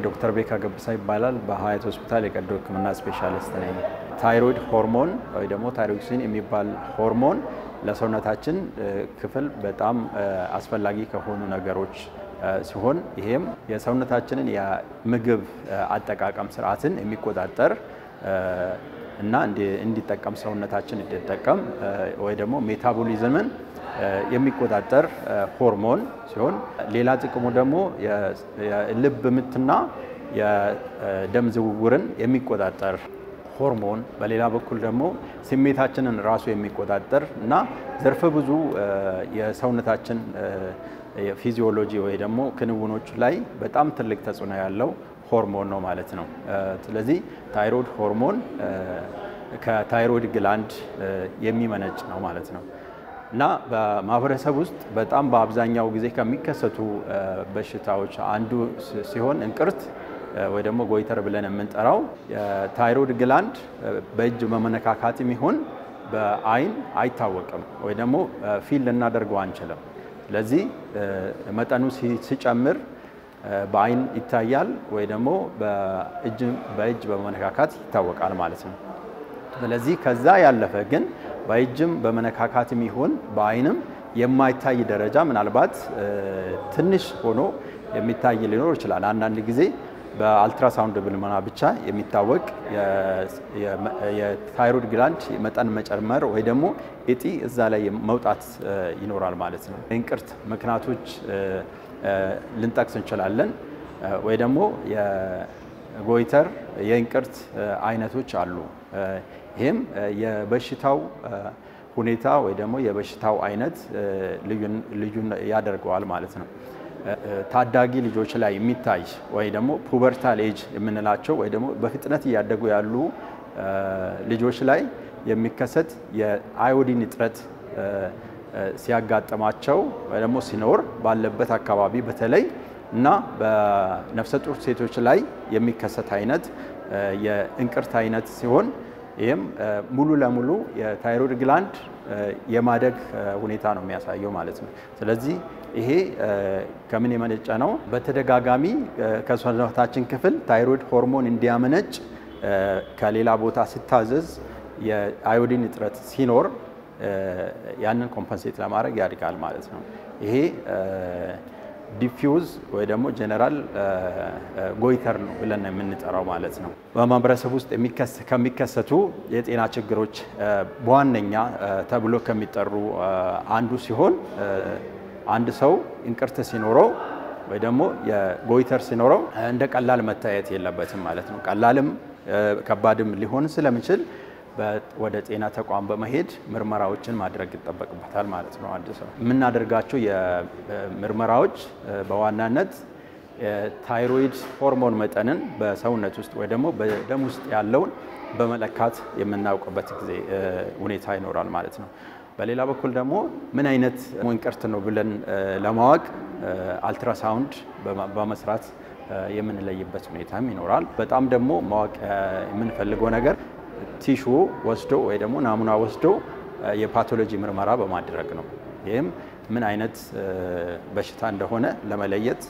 ዶክተር ቤካ ገብሳ ይባላል በሀያት ሆስፒታል የቀዶ ሕክምና ስፔሻሊስት ነኝ። ታይሮይድ ሆርሞን ወይ ደግሞ ታይሮክሲን የሚባል ሆርሞን ለሰውነታችን ክፍል በጣም አስፈላጊ ከሆኑ ነገሮች ሲሆን ይሄም የሰውነታችንን የምግብ አጠቃቀም ስርዓትን የሚቆጣጠር እና እንዲጠቀም ሰውነታችን እንዲጠቀም ወይ ደግሞ ሜታቦሊዝምን የሚቆጣጠር ሆርሞን ሲሆን ሌላ ጥቅሙ ደግሞ የልብ ምትና የደም ዝውውርን የሚቆጣጠር ሆርሞን በሌላ በኩል ደግሞ ስሜታችንን ራሱ የሚቆጣጠር እና ዘርፈ ብዙ የሰውነታችን ፊዚዮሎጂ ወይ ደግሞ ክንውኖች ላይ በጣም ትልቅ ተጽዕኖ ያለው ሆርሞን ነው ማለት ነው። ስለዚህ ታይሮይድ ሆርሞን ከታይሮይድ ግላንድ የሚመነጭ ነው ማለት ነው። እና በማህበረሰብ ውስጥ በጣም በአብዛኛው ጊዜ ከሚከሰቱ በሽታዎች አንዱ ሲሆን እንቅርት ወይ ደግሞ ጎይተር ብለን የምንጠራው የታይሮይድ ግላንድ በእጅ በመነካካትም ይሁን በአይን አይታወቅም ወይ ደግሞ ፊል ልናደርገው አንችልም። ስለዚህ መጠኑ ሲጨምር በአይን ይታያል ወይ ደግሞ በእጅ በመነካካት ይታወቃል ማለት ነው። ስለዚህ ከዛ ያለፈ ግን በእጅም በመነካካትም ይሁን በአይንም የማይታይ ደረጃ ምናልባት ትንሽ ሆኖ የሚታይ ሊኖር ይችላል። አንዳንድ ጊዜ በአልትራሳውንድ ብልመና ብቻ የሚታወቅ የታይሮይድ ግላንድ መጠን መጨመር ወይ ደግሞ እጢ እዛ ላይ መውጣት ይኖራል ማለት ነው። እንቅርት ምክንያቶች ልንጠቅስ እንችላለን ወይ ደግሞ የጎይተር የእንቅርት አይነቶች አሉ። ይሄም የበሽታው ሁኔታ ወይ ደግሞ የበሽታው አይነት ልዩን ያደርገዋል ማለት ነው። ታዳጊ ልጆች ላይ የሚታይ ወይ ደግሞ ፑበርታል ኤጅ የምንላቸው ወይ ደግሞ በፍጥነት እያደጉ ያሉ ልጆች ላይ የሚከሰት የአዮዲን እጥረት ሲያጋጥማቸው ወይ ደግሞ ሲኖር ባለበት አካባቢ በተለይ እና በነፍሰ ጡር ሴቶች ላይ የሚከሰት አይነት የእንቅርት አይነት ሲሆን ይሄም ሙሉ ለሙሉ የታይሮይድ ግላንድ የማደግ ሁኔታ ነው የሚያሳየው ማለት ነው። ስለዚህ ይሄ ከምን የመነጨ ነው? በተደጋጋሚ ከሰውነታችን ክፍል ታይሮይድ ሆርሞን እንዲያመነጭ ከሌላ ቦታ ሲታዘዝ የአዮዲን እጥረት ሲኖር ያንን ኮምፐንሴት ለማድረግ ያድጋል ማለት ነው። ይሄ ዲፊውዝ ወይ ደግሞ ጀነራል ጎይተር ነው ብለን የምንጠራው ማለት ነው። በማህበረሰብ ውስጥ ከሚከሰቱ የጤና ችግሮች በዋነኛ ተብሎ ከሚጠሩ አንዱ ሲሆን አንድ ሰው እንቅርት ሲኖረው ወይ ደግሞ የጎይተር ሲኖረው እንደ ቀላል መታየት የለበትም ማለት ነው። ቀላልም ከባድም ሊሆን ስለሚችል ወደ ጤና ተቋም በመሄድ ምርመራዎችን ማድረግ ይጠበቅበታል ማለት ነው። አንድ ሰው የምናደርጋቸው የምርመራዎች በዋናነት ታይሮይድ ሆርሞን መጠንን በሰውነት ውስጥ ወይ ደግሞ በደም ውስጥ ያለውን በመለካት የምናውቅበት ጊዜ ሁኔታ ይኖራል ማለት ነው። በሌላ በኩል ደግሞ ምን አይነት እንቅርት ነው ብለን ለማወቅ አልትራሳውንድ በመስራት የምንለይበት ሁኔታም ይኖራል። በጣም ደግሞ ማወቅ የምንፈልገው ነገር ቲሹ ወስዶ ወይ ደግሞ ናሙና ወስዶ የፓቶሎጂ ምርመራ በማድረግ ነው። ይሄም ምን አይነት በሽታ እንደሆነ ለመለየት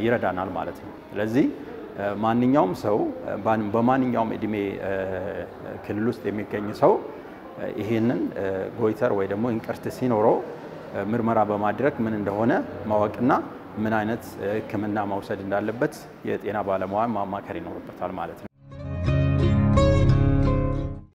ይረዳናል ማለት ነው። ስለዚህ ማንኛውም ሰው በማንኛውም እድሜ ክልል ውስጥ የሚገኝ ሰው ይሄንን ጎይተር ወይ ደግሞ እንቅርት ሲኖረው ምርመራ በማድረግ ምን እንደሆነ ማወቅና ምን አይነት ሕክምና መውሰድ እንዳለበት የጤና ባለሙያ ማማከር ይኖርበታል ማለት ነው።